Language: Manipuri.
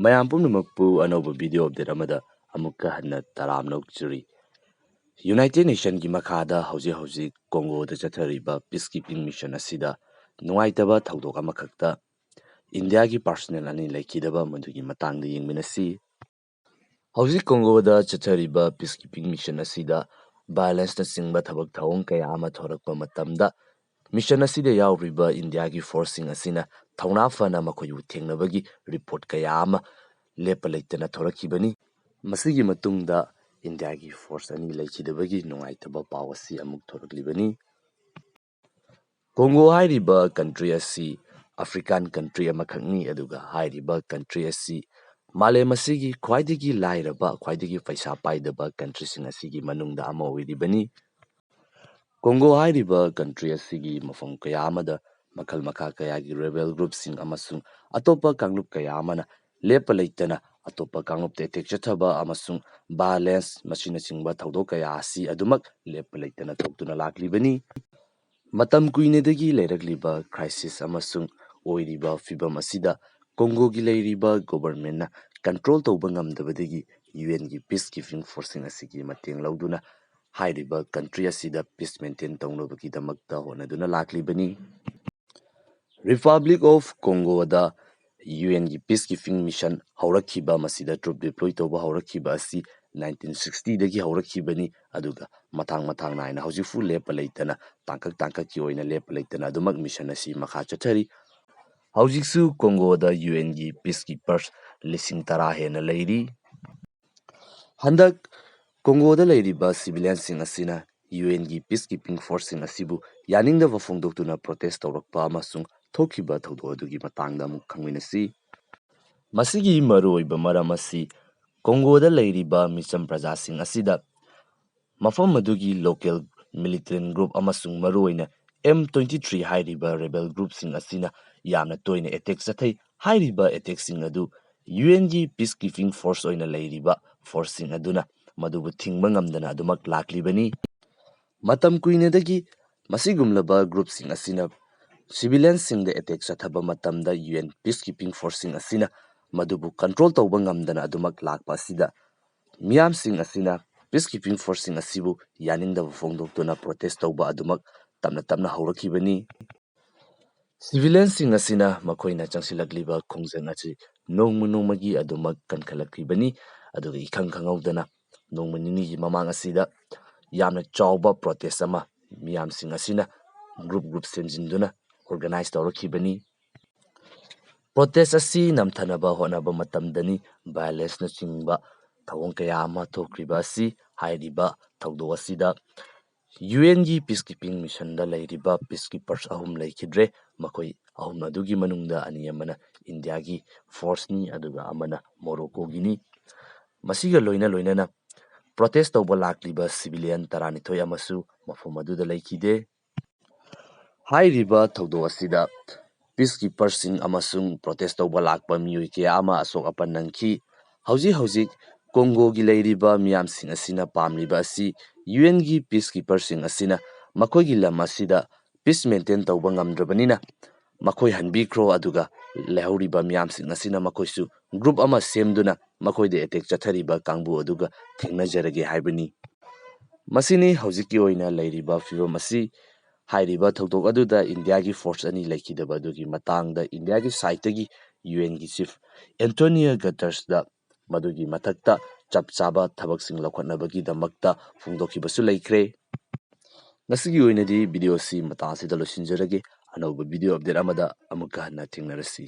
ꯃꯌꯥꯝ ꯄꯨꯝꯅꯃꯛꯄꯨ ꯑꯅꯧꯕ ꯚꯤꯗꯤꯑꯣ ꯑꯞꯗꯦꯠ ꯑꯃꯗ ꯑꯃꯨꯛꯀ ꯍꯟꯅ ꯇꯔꯥꯝꯅ ꯑꯣꯛꯆꯔꯤ꯫ ꯌꯨꯅꯥꯏꯇꯦꯗ ꯅꯦꯁꯟꯒꯤ ꯃꯈꯥꯗ ꯍꯧꯖꯤꯛ ꯀꯣꯡꯒꯣꯗ ꯆꯠꯊꯔꯤꯕ ꯄꯤꯁꯀꯤꯄꯤꯡ ꯃꯤꯁꯟ ꯑꯁꯤꯗ ꯅꯨꯡꯉꯥꯏꯇꯕ ꯊꯧꯗꯣꯛ ꯑꯃꯈꯛꯇ ꯏꯟꯗꯤꯌꯥꯒꯤ ꯄꯥꯔꯁꯣꯅꯦꯜ ꯑꯅꯤ ꯂꯩꯈꯤꯗꯕ ꯃꯗꯨꯒꯤ ꯃꯇꯥꯡꯗ ꯌꯦꯡꯃꯤꯟꯅꯁꯤ꯫ ꯍꯧꯖꯤꯛ ꯀꯣꯡꯒꯣꯗ ꯆꯠꯊꯔꯤꯕ ꯄꯤꯁꯀꯤꯄꯤꯡ ꯃꯤꯁꯟ ꯑꯁꯤꯗ ꯚꯥꯏꯑꯣꯂꯦꯟꯁꯅꯆꯤꯡꯕ ꯊꯕꯛ ꯊꯧꯑꯣꯡ ꯀꯌꯥ ꯑꯃ ꯊꯣꯔꯛꯄ ꯃꯇꯝꯗ ꯃꯤꯁꯟ ꯑꯁꯤꯗ ꯌꯥꯎꯔꯤꯕ ꯏꯟꯗꯤꯌꯥꯒꯤ ꯐꯣꯔꯁꯁꯤꯡ ꯑꯁꯤꯅ ꯊꯧꯅꯥ ꯐꯅ ꯃꯈꯣꯏꯕꯨ ꯊꯦꯡꯅꯕꯒꯤ ꯔꯤꯄꯣꯔꯠ ꯀꯌꯥ ꯑꯃ ꯂꯦꯞꯄ ꯂꯩꯇꯅ ꯊꯣꯔꯛꯈꯤꯕꯅꯤ꯫ ꯃꯁꯤꯒꯤ ꯃꯇꯨꯡꯗ ꯏꯟꯗꯤꯌꯥꯒꯤ ꯐꯣꯔꯁ ꯑꯅꯤ ꯂꯩꯈꯤꯗꯕꯒꯤ ꯅꯨꯡꯉꯥꯏꯇꯕ ꯄꯥꯎ ꯑꯁꯤ ꯑꯃꯨꯛ ꯊꯣꯔꯛꯂꯤꯕꯅꯤ꯫ ꯀꯣꯡꯒꯣ ꯍꯥꯏꯔꯤꯕ ꯀꯟꯇ꯭ꯔꯤ ꯑꯁꯤ ꯑꯐ꯭ꯔꯤꯀꯥꯟ ꯀꯟꯇ꯭ꯔꯤ ꯑꯃꯈꯛꯅꯤ, ꯑꯗꯨꯒ ꯍꯥꯏꯔꯤꯕ ꯀꯟꯇ꯭ꯔꯤ ꯑꯁꯤ ꯃꯥꯂꯦꯝ ꯑꯁꯤꯒꯤ ꯈ꯭ꯋꯥꯏꯗꯒꯤ ꯂꯥꯏꯔꯕ, ꯈ꯭ꯋꯥꯏꯗꯒꯤ ꯄꯩꯁꯥ ꯄꯥꯏꯗꯕ ꯀꯟꯇ꯭ꯔꯤꯁꯤꯡ ꯑꯁꯤꯒꯤ ꯃꯅꯨꯡꯗ ꯑꯃ ꯑꯣꯏꯔꯤꯕꯅꯤ꯫ ꯀꯣꯡꯒꯣ ꯍꯥꯏꯔꯤꯕ ꯀꯟꯇ꯭ꯔꯤ ꯑꯁꯤꯒꯤ ꯃꯐꯝ ꯀꯌꯥ ꯑꯃꯗ ꯃꯈꯜ ꯃꯈꯥ ꯀꯌꯥꯒꯤ ꯔꯦꯕꯦꯜ ꯒ꯭ꯔꯨꯞꯁꯤꯡ ꯑꯃꯁꯨꯡ ꯑꯇꯣꯞꯄ ꯀꯥꯡꯂꯨꯞ ꯀꯌꯥ ꯑꯃꯅ ꯂꯦꯞꯄ ꯂꯩꯇꯅ ꯑꯇꯣꯞꯄ ꯀꯥꯡꯂꯨꯞꯇ ꯑꯦꯇꯦꯛ ꯆꯠꯊꯕ ꯑꯃꯁꯨꯡ ꯚꯥꯏꯑꯣꯂꯦꯟꯁ ꯃꯁꯤꯅꯆꯤꯡꯕ ꯊꯧꯗꯣꯛ ꯀꯌꯥ ꯑꯁꯤ ꯑꯗꯨꯃꯛ ꯂꯦꯞꯄ ꯂꯩꯇꯅ ꯊꯣꯛꯇꯨꯅ ꯂꯥꯛꯂꯤꯕꯅꯤ꯫ ꯃꯇꯝ ꯀꯨꯏꯅꯗꯒꯤ ꯂꯩꯔꯛꯂꯤꯕ ꯈ꯭ꯔꯥꯏꯁꯤꯁ ꯑꯃꯁꯨꯡ ꯑꯣꯏꯔꯤꯕ ꯐꯤꯚꯝ ꯑꯁꯤꯗ ꯀꯣꯡꯒꯣꯒꯤ ꯂꯩꯔꯤꯕ ꯒꯣꯚꯔꯟꯃꯦꯟꯠꯅ ꯀꯟꯇ꯭ꯔꯣꯜ ꯇꯧꯕ ꯉꯝꯗꯕꯗꯒꯤ ꯌꯨꯑꯦꯟꯒꯤ ꯄꯤꯁ ꯀꯤꯄꯤꯡ ꯐꯣꯔꯁꯁꯤꯡ ꯑꯁꯤꯒꯤ ꯃꯇꯦꯡ ꯂꯧꯗꯨꯅ ꯍꯥꯏꯔꯤꯕ ꯀꯟꯇ꯭ꯔꯤ ꯑꯁꯤꯗ ꯄꯤꯁ ꯃꯦꯟꯇꯦꯟ ꯇꯧꯅꯕꯒꯤꯗꯃꯛꯇ ꯍꯣꯠꯅꯗꯨꯅ ꯂꯥꯛꯂꯤꯕꯅꯤ꯫ ꯔꯤꯄꯕ꯭ꯂꯤꯛ ꯑꯣꯐ ꯀꯣꯡꯒꯣꯗ ꯌꯨꯑꯦꯟꯒꯤ ꯄꯤꯁ ꯀꯤꯄꯤꯡ ꯃꯤꯁꯟ ꯍꯧꯔꯛꯈꯤꯕ, ꯃꯁꯤꯗ ꯇ꯭ꯔꯨꯞ ꯗꯤꯄ꯭ꯂꯣꯏ ꯇꯧꯕ ꯍꯧꯔꯛꯈꯤꯕ ꯑꯁꯤ 1960ꯗꯒꯤ ꯍꯧꯔꯛꯈꯤꯕꯅꯤ, ꯑꯗꯨꯒ ꯃꯊꯪ ꯅꯥꯏꯅ ꯍꯧꯖꯤꯛꯐꯥꯎ ꯂꯦꯞꯄ ꯂꯩꯇꯅ ꯇꯥꯡꯀꯛꯀꯤ ꯑꯣꯏꯅ ꯂꯦꯞꯄ ꯂꯩꯇꯅ ꯑꯗꯨꯃꯛ ꯃꯤꯁꯟ ꯑꯁꯤ ꯃꯈꯥ ꯆꯠꯊꯔꯤ꯫ ꯍꯧꯖꯤꯛꯁꯨ ꯀꯣꯡꯒꯣꯗ ꯌꯨꯑꯦꯟꯒꯤ ꯄꯤꯁ ꯀꯤꯄꯔꯁ 10,000 ꯍꯦꯟꯅ ꯂꯩꯔꯤ꯫ ꯍꯟꯗꯛ ꯀꯣꯡꯒꯣꯗ ꯂꯩꯔꯤꯕ ꯁꯤꯚꯤꯂꯤꯌꯟꯁꯤꯡ ꯑꯁꯤꯅ ꯌꯨꯑꯦꯟꯒꯤ ꯄꯤꯁ ꯀꯤꯄꯤꯡ ꯐꯣꯔꯁꯁꯤꯡ ꯑꯁꯤꯕꯨ ꯌꯥꯅꯤꯡꯗꯕ ꯐꯣꯡꯗꯣꯛꯇꯨꯅ ꯄ꯭ꯔꯣꯇꯦꯁ ꯇꯧꯔꯛꯄ ꯑꯃꯁꯨꯡ ꯊꯣꯛꯈꯤꯕ ꯊꯧꯗꯣꯛ ꯑꯗꯨꯒꯤ ꯃꯇꯥꯡꯗ ꯑꯃꯨꯛ ꯈꯪꯃꯤꯟꯅꯁꯤ꯫ ꯃꯁꯤꯒꯤ ꯃꯔꯨꯑꯣꯏꯕ ꯃꯔꯝ ꯑꯁꯤ ꯀꯣꯡꯒꯣꯗ ꯂꯩꯔꯤꯕ ꯃꯤꯆꯝ ꯄ꯭ꯔꯖꯥꯁꯤꯡ ꯑꯁꯤꯗ ꯃꯐꯝ ꯑꯗꯨꯒꯤ ꯂꯣꯀꯦꯜ ꯃꯤꯂꯤꯇꯦꯟꯠ ꯒ꯭ꯔꯨꯞ ꯑꯃꯁꯨꯡ ꯃꯔꯨꯑꯣꯏꯅ M23 ꯍꯥꯏꯔꯤꯕ ꯔꯦꯕꯦꯜ ꯒ꯭ꯔꯨꯞꯁꯤꯡ ꯑꯁꯤꯅ ꯌꯥꯝꯅ ꯇꯣꯏꯅ ꯑꯦꯇꯦꯛ ꯆꯠꯊꯩ꯫ ꯍꯥꯏꯔꯤꯕ ꯑꯦꯇꯦꯛꯁꯤꯡ ꯑꯗꯨ ꯌꯨꯑꯦꯟꯒꯤ ꯄꯤꯁ ꯀꯤꯄꯤꯡ ꯐꯣꯔꯁ ꯑꯣꯏꯅ ꯂꯩꯔꯤꯕ ꯐꯣꯔꯁꯁꯤꯡ ꯑꯗꯨꯅ ꯃꯗꯨꯕꯨ ꯊꯤꯡꯕ ꯉꯝꯗꯅ ꯑꯗꯨꯃꯛ ꯂꯥꯛꯂꯤꯕꯅꯤ꯫ ꯃꯇꯝ ꯀꯨꯏꯅꯗꯒꯤ ꯃꯁꯤꯒꯨꯝꯂꯕ ꯒ꯭ꯔꯨꯞꯁꯤꯡ ꯑꯁꯤꯅ ꯁꯤꯚꯤꯂꯤꯌꯟꯁꯤꯡꯗ ꯑꯦꯇꯦꯛ ꯆꯠꯊꯕ ꯃꯇꯝꯗ ꯌꯨꯑꯦꯟ ꯄꯤꯁ ꯀꯤꯄꯤꯡ ꯐꯣꯔꯁꯁꯤꯡ ꯑꯁꯤꯅ ꯃꯗꯨꯕꯨ ꯀꯟꯇ꯭ꯔꯣꯜ ꯇꯧꯕ ꯉꯝꯗꯅ ꯑꯗꯨꯃꯛ ꯂꯥꯛꯄ ꯑꯁꯤꯗ ꯃꯤꯌꯥꯝꯁꯤꯡ ꯑꯁꯤꯅ ꯄꯤꯁ ꯀꯤꯄꯤꯡ ꯐꯣꯔꯁꯁꯤꯡ ꯑꯁꯤꯕꯨ ꯌꯥꯅꯤꯡꯗꯕ ꯐꯣꯡꯗꯣꯛꯇꯨꯅ ꯄ꯭ꯔꯣꯇꯦꯁ ꯇꯧꯕ ꯑꯗꯨꯃꯛ ꯇꯞꯅ ꯍꯧꯔꯛꯈꯤꯕꯅꯤ꯫ ꯁꯤꯚꯤꯂꯤꯌꯟꯁꯤꯡ ꯑꯁꯤꯅ ꯃꯈꯣꯏꯅ ꯆꯪꯁꯤꯜꯂꯛꯂꯤꯕ ꯈꯣꯡꯖꯪ ꯑꯁꯤ ꯅꯣꯡꯃ ꯅꯣꯡꯃꯒꯤ ꯑꯗꯨꯃꯛ ꯀꯟꯈꯠꯂꯛꯂꯤꯕꯅꯤ, ꯑꯗꯨꯒ ꯏꯈꯪ ꯈꯪꯍꯧꯗꯅ ꯅꯣꯡꯃ ꯅꯤꯅꯤꯒꯤ ꯃꯃꯥꯡ ꯑꯁꯤꯗ ꯌꯥꯝꯅ ꯆꯥꯎꯕ ꯄ꯭ꯔꯣꯇꯦꯁ ꯑꯃ ꯃꯤꯌꯥꯝꯁꯤꯡ ꯑꯁꯤꯅ ꯒ꯭ꯔꯨꯞ ꯁꯦꯝꯖꯤꯟꯗꯨꯅ ꯑꯣꯔꯒꯅꯥꯏꯖ ꯇꯧꯔꯛꯈꯤꯕꯅꯤ꯫ ꯄ꯭ꯔꯣꯇꯦꯁ ꯑꯁꯤ ꯅꯝꯊꯅꯕ ꯍꯣꯠꯅꯕ ꯃꯇꯝꯗꯅꯤ ꯚꯥꯏꯑꯣꯂꯦꯟꯁꯅꯆꯤꯡꯕ ꯊꯧꯑꯣꯡ ꯀꯌꯥ ꯑꯃ ꯊꯣꯛꯈ꯭ꯔꯤꯕ ꯑꯁꯤ꯫ ꯍꯥꯏꯔꯤꯕ ꯊꯧꯗꯣꯛ ꯑꯁꯤꯗ ꯌꯨꯑꯦꯟꯒꯤ ꯄꯤꯁ ꯀꯤꯄꯤꯡ ꯃꯤꯁꯟꯗ ꯂꯩꯔꯤꯕ ꯄꯤꯁ ꯀꯤꯄꯔꯁ 3 ꯂꯩꯈꯤꯗ꯭ꯔꯦ꯫ ꯃꯈꯣꯏ 3 ꯑꯗꯨꯒꯤ ꯃꯅꯨꯡꯗ 2 ꯑꯃꯅ ꯏꯟꯗꯤꯌꯥꯒꯤ ꯐꯣꯔꯁꯅꯤ, ꯑꯗꯨꯒ ꯑꯃꯅ ꯃꯣꯔꯣꯀꯣꯒꯤꯅꯤ꯫ ꯃꯁꯤꯒ ꯂꯣꯏꯅꯅ ꯄ꯭ꯔꯣꯇꯦꯁ ꯇꯧꯕ ꯂꯥꯛꯂꯤꯕ ꯁꯤꯚꯤꯂꯤꯌꯟ 12 ꯑꯃꯁꯨ ꯃꯐꯝ ꯑꯗꯨꯗ ꯂꯩꯈꯤꯗꯦ꯫ ꯍꯥꯏꯔꯤꯕ ꯊꯧꯗꯣꯛ ꯑꯁꯤꯗ ꯄꯤꯁ ꯀꯤꯄꯔꯁꯤꯡ ꯑꯃꯁꯨꯡ ꯄ꯭ꯔꯣꯇꯦꯁ ꯇꯧꯕ ꯂꯥꯛꯄ ꯃꯤꯑꯣꯏ ꯀꯌꯥ ꯑꯃ ꯑꯁꯣꯛ ꯑꯄꯟ ꯅꯪꯈꯤ꯫ ꯍꯧꯖꯤꯛ ꯀꯣꯡꯒꯣꯒꯤ ꯂꯩꯔꯤꯕ ꯃꯤꯌꯥꯝꯁꯤꯡ ꯑꯁꯤꯅ ꯄꯥꯝꯂꯤꯕ ꯑꯁꯤ ꯌꯨꯑꯦꯟꯒꯤ ꯄꯤꯁ ꯀꯤꯄꯔꯁꯤꯡ ꯑꯁꯤꯅ ꯃꯈꯣꯏꯒꯤ ꯂꯝ ꯑꯁꯤꯗ ꯄꯤꯁ ꯃꯦꯟꯇꯦꯟ ꯇꯧꯕ ꯉꯝꯗ꯭ꯔꯕꯅꯤꯅ ꯃꯈꯣꯏ ꯍꯟꯕꯤꯈ꯭ꯔꯣ, ꯑꯗꯨꯒ ꯂꯩꯍꯧꯔꯤꯕ ꯃꯤꯌꯥꯝꯁꯤꯡ ꯑꯁꯤꯅ ꯃꯈꯣꯏꯁꯨ ꯒ꯭ꯔꯨꯞ ꯑꯃ ꯁꯦꯝꯗꯨꯅ ꯃꯈꯣꯏꯗ ꯑꯦꯇꯦꯛ ꯆꯠꯊꯔꯤꯕ ꯀꯥꯡꯕꯨ ꯑꯗꯨꯒ ꯊꯦꯡꯅꯖꯔꯒꯦ ꯍꯥꯏꯕꯅꯤ꯫ ꯃꯁꯤꯅꯤ ꯍꯧꯖꯤꯛꯀꯤ ꯑꯣꯏꯅ ꯂꯩꯔꯤꯕ ꯐꯤꯚꯝ ꯑꯁꯤ꯫ ꯍꯥꯏꯔꯤꯕ ꯊꯧꯗꯣꯛ ꯑꯗꯨꯗ ꯏꯟꯗꯤꯌꯥꯒꯤ ꯐꯣꯔꯁ 2 ꯂꯩꯈꯤꯗꯕ ꯑꯗꯨꯒꯤ ꯃꯇꯥꯡꯗ ꯏꯟꯗꯤꯌꯥꯒꯤ ꯁꯥꯏꯠꯇꯒꯤ ꯌꯨꯑꯦꯟꯒꯤ ꯆꯤꯐ ꯑꯦꯟꯇꯣꯅꯤꯑꯣ ꯒꯇꯔꯁꯗ ꯃꯗꯨꯒꯤ ꯃꯊꯛꯇ ꯆꯞ ꯆꯥꯕ ꯊꯕꯛꯁꯤꯡ ꯂꯧꯈꯠꯅꯕꯒꯤꯗꯃꯛꯇ ꯐꯣꯡꯗꯣꯛꯈꯤꯕꯁꯨ ꯂꯩꯈ꯭ꯔꯦ꯫ ꯉꯁꯤꯒꯤ ꯑꯣꯏꯅꯗꯤ ꯚꯤꯗꯤꯑꯣ ꯑꯁꯤ ꯃꯇꯥꯡ ꯑꯁꯤꯗ ꯂꯣꯏꯁꯤꯟꯖꯔꯒꯦ꯫ ꯑꯅꯧꯕ ꯚꯤꯗꯤꯑꯣ ꯑꯞꯗꯦꯠ ꯑꯃꯗ ꯑꯃꯨꯛꯀ ꯍꯟꯅ ꯊꯦꯡꯅꯔꯁꯤ꯫